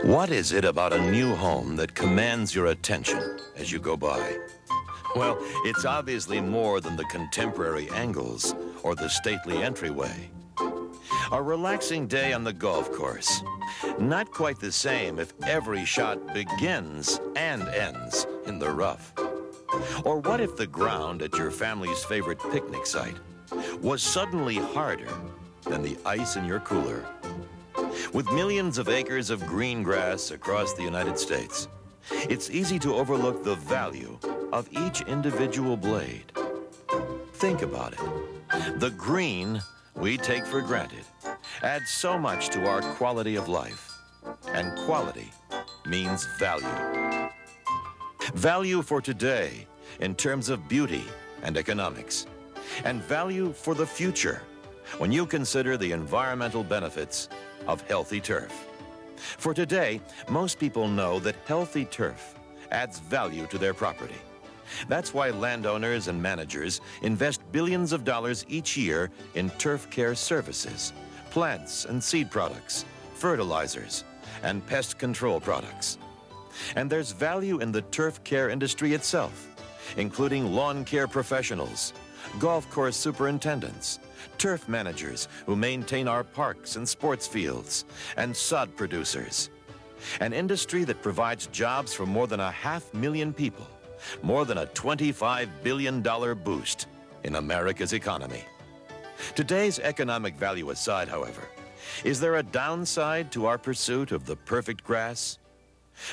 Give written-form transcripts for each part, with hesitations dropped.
What is it about a new home that commands your attention as you go by? Well, it's obviously more than the contemporary angles or the stately entryway. A relaxing day on the golf course. Not quite the same if every shot begins and ends in the rough. Or what if the ground at your family's favorite picnic site was suddenly harder than the ice in your cooler? With millions of acres of green grass across the United States, it's easy to overlook the value of each individual blade. Think about it. The green we take for granted adds so much to our quality of life. And quality means value. Value for today in terms of beauty and economics. And value for the future when you consider the environmental benefits of healthy turf. For today, most people know that healthy turf adds value to their property. That's why landowners and managers invest billions of dollars each year in turf care services, plants and seed products, fertilizers, and pest control products. And there's value in the turf care industry itself, including lawn care professionals, golf course superintendents, turf managers who maintain our parks and sports fields, and sod producers. An industry that provides jobs for more than 500,000 people, more than a $25 billion boost in America's economy. Today's economic value aside, however, is there a downside to our pursuit of the perfect grass?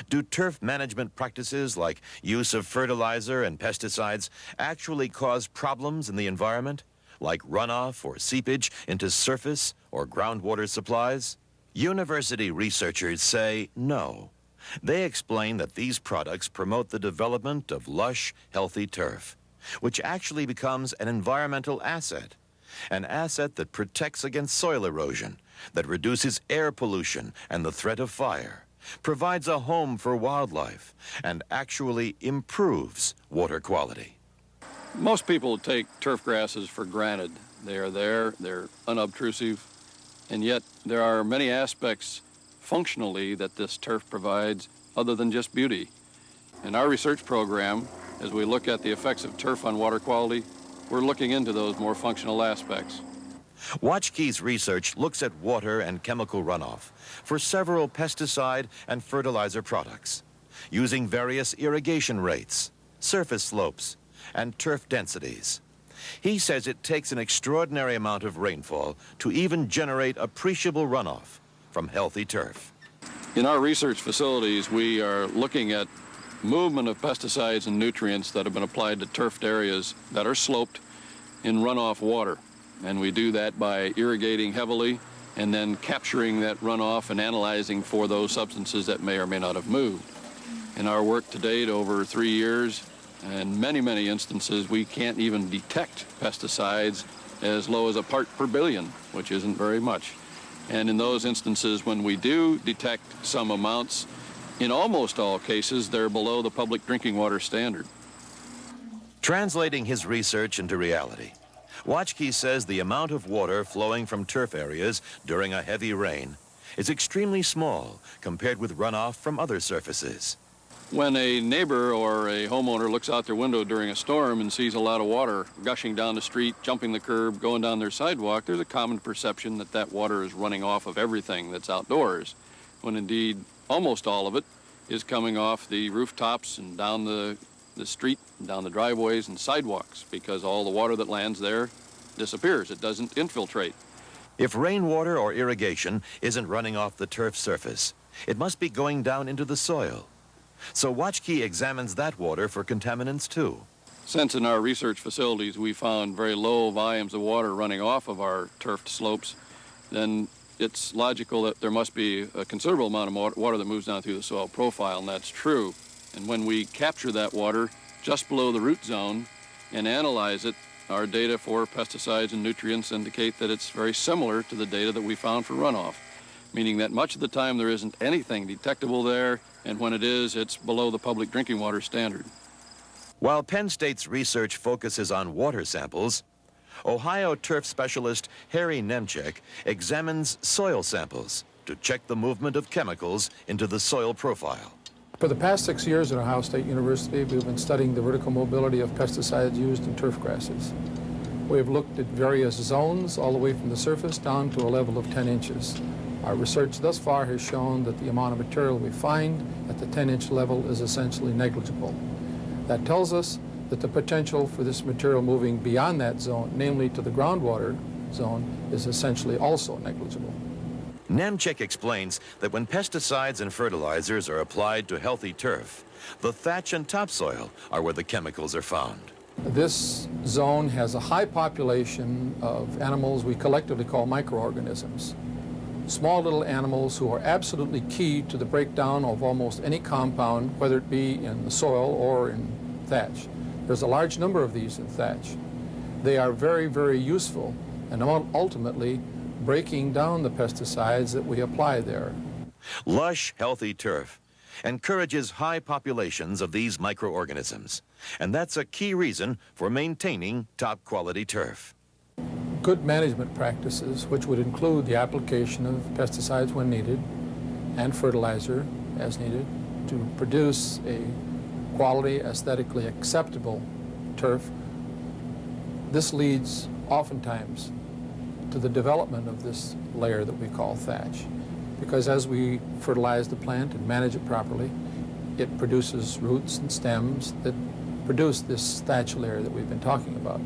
Do turf management practices like use of fertilizer and pesticides actually cause problems in the environment, like runoff or seepage into surface or groundwater supplies? University researchers say no. They explain that these products promote the development of lush, healthy turf, which actually becomes an environmental asset, an asset that protects against soil erosion, that reduces air pollution and the threat of fire, provides a home for wildlife, and actually improves water quality. Most people take turf grasses for granted. They are there, they're unobtrusive, and yet there are many aspects functionally that this turf provides other than just beauty. In our research program, as we look at the effects of turf on water quality, we're looking into those more functional aspects. Watchkey's research looks at water and chemical runoff for several pesticide and fertilizer products, using various irrigation rates, surface slopes, and turf densities. He says it takes an extraordinary amount of rainfall to even generate appreciable runoff from healthy turf. In our research facilities, we are looking at movement of pesticides and nutrients that have been applied to turfed areas that are sloped in runoff water. And we do that by irrigating heavily and then capturing that runoff and analyzing for those substances that may or may not have moved. In our work to date, over 3 years, in many instances, we can't even detect pesticides as low as a part per billion, which isn't very much. And in those instances, when we do detect some amounts, in almost all cases, they're below the public drinking water standard. Translating his research into reality, Watchkey says the amount of water flowing from turf areas during a heavy rain is extremely small compared with runoff from other surfaces. When a neighbor or a homeowner looks out their window during a storm and sees a lot of water gushing down the street, jumping the curb, going down their sidewalk, there's a common perception that that water is running off of everything that's outdoors, when indeed almost all of it is coming off the rooftops and down the street, down the driveways and sidewalks, because all the water that lands there disappears. It doesn't infiltrate. If rainwater or irrigation isn't running off the turf surface, it must be going down into the soil. So Watchkey examines that water for contaminants too. Since in our research facilities we found very low volumes of water running off of our turfed slopes, then it's logical that there must be a considerable amount of water that moves down through the soil profile, and that's true. And when we capture that water just below the root zone and analyze it, our data for pesticides and nutrients indicate that it's very similar to the data that we found for runoff, meaning that much of the time there isn't anything detectable there, and when it is, it's below the public drinking water standard. While Penn State's research focuses on water samples, Ohio turf specialist Harry Nemchek examines soil samples to check the movement of chemicals into the soil profile. For the past 6 years at Ohio State University, we've been studying the vertical mobility of pesticides used in turf grasses. We have looked at various zones all the way from the surface down to a level of 10 inches. Our research thus far has shown that the amount of material we find at the 10-inch level is essentially negligible. That tells us that the potential for this material moving beyond that zone, namely to the groundwater zone, is essentially also negligible. Nemchek explains that when pesticides and fertilizers are applied to healthy turf, the thatch and topsoil are where the chemicals are found. This zone has a high population of animals we collectively call microorganisms. Small little animals who are absolutely key to the breakdown of almost any compound, whether it be in the soil or in thatch. There's a large number of these in thatch. They are very, very useful and ultimately breaking down the pesticides that we apply there. Lush, healthy turf encourages high populations of these microorganisms, and that's a key reason for maintaining top-quality turf. Good management practices, which would include the application of pesticides when needed and fertilizer as needed to produce a quality, aesthetically acceptable turf. This leads oftentimes to the development of this layer that we call thatch, because as we fertilize the plant and manage it properly, it produces roots and stems that produce this thatch layer that we've been talking about.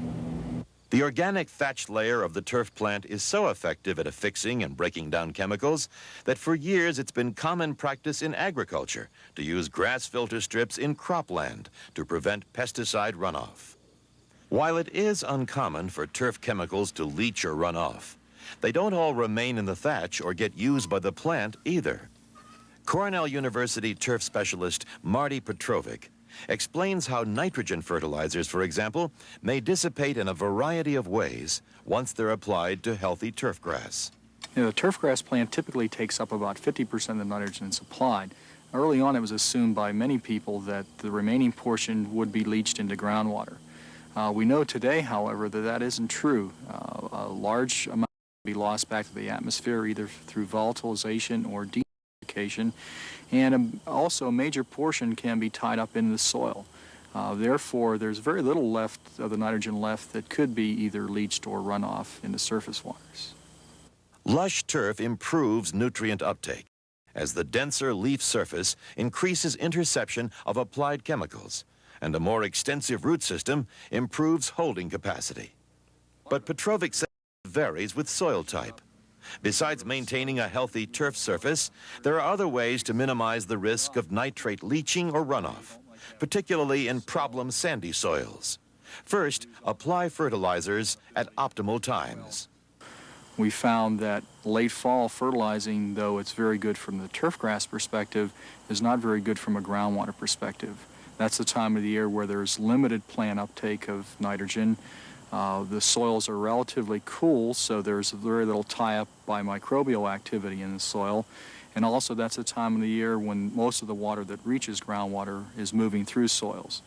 The organic thatch layer of the turf plant is so effective at affixing and breaking down chemicals that for years it's been common practice in agriculture to use grass filter strips in cropland to prevent pesticide runoff. While it is uncommon for turf chemicals to leach or run off, they don't all remain in the thatch or get used by the plant either. Cornell University turf specialist Marty Petrovic explains how nitrogen fertilizers, for example, may dissipate in a variety of ways once they're applied to healthy turf grass. The turf grass plant typically takes up about 50% of the nitrogen that's applied. Early on, it was assumed by many people that the remaining portion would be leached into groundwater. We know today, however, that that isn't true. A large amount will be lost back to the atmosphere either through volatilization or dehumidification, and also a major portion can be tied up in the soil. Therefore, there's very little left of the nitrogen left that could be either leached or run off into surface waters. Lush turf improves nutrient uptake as the denser leaf surface increases interception of applied chemicals, and a more extensive root system improves holding capacity. But Petrovic says it varies with soil type. Besides maintaining a healthy turf surface, there are other ways to minimize the risk of nitrate leaching or runoff, particularly in problem sandy soils. First, apply fertilizers at optimal times. We found that late fall fertilizing, though it's very good from the turf grass perspective, is not very good from a groundwater perspective. That's the time of the year where there's limited plant uptake of nitrogen. The soils are relatively cool, so there's very little tie-up by microbial activity in the soil. And also that's the time of the year when most of the water that reaches groundwater is moving through soils.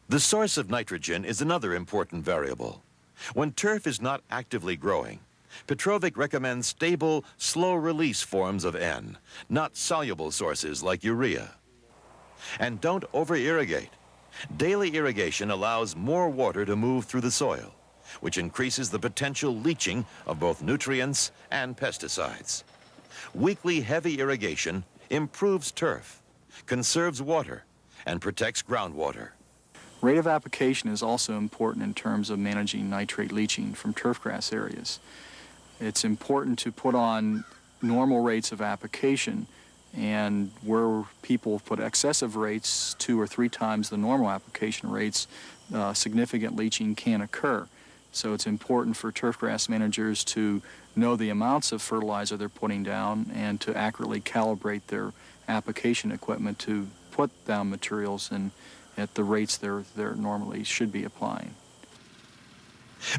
The source of nitrogen is another important variable. When turf is not actively growing, Petrovic recommends stable, slow-release forms of N, not soluble sources like urea. And don't over-irrigate. Daily irrigation allows more water to move through the soil, which increases the potential leaching of both nutrients and pesticides. Weekly heavy irrigation improves turf, conserves water, and protects groundwater. Rate of application is also important in terms of managing nitrate leaching from turfgrass areas. It's important to put on normal rates of application, and where people put excessive rates, 2 or 3 times the normal application rates, significant leaching can occur. So it's important for turfgrass managers to know the amounts of fertilizer they're putting down and to accurately calibrate their application equipment to put down materials at the rates they're normally should be applying.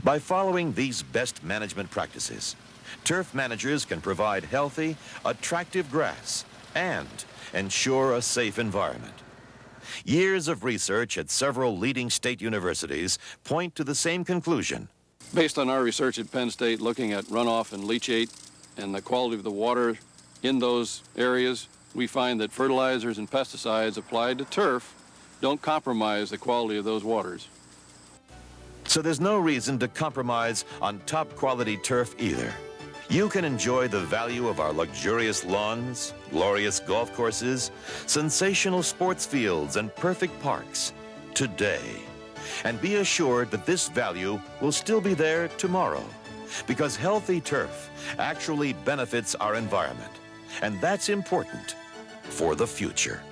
By following these best management practices, turf managers can provide healthy, attractive grass and ensure a safe environment. Years of research at several leading state universities point to the same conclusion. Based on our research at Penn State looking at runoff and leachate and the quality of the water in those areas, we find that fertilizers and pesticides applied to turf don't compromise the quality of those waters. So there's no reason to compromise on top quality turf either. You can enjoy the value of our luxurious lawns, glorious golf courses, sensational sports fields, and perfect parks today. And be assured that this value will still be there tomorrow, because healthy turf actually benefits our environment. And that's important for the future.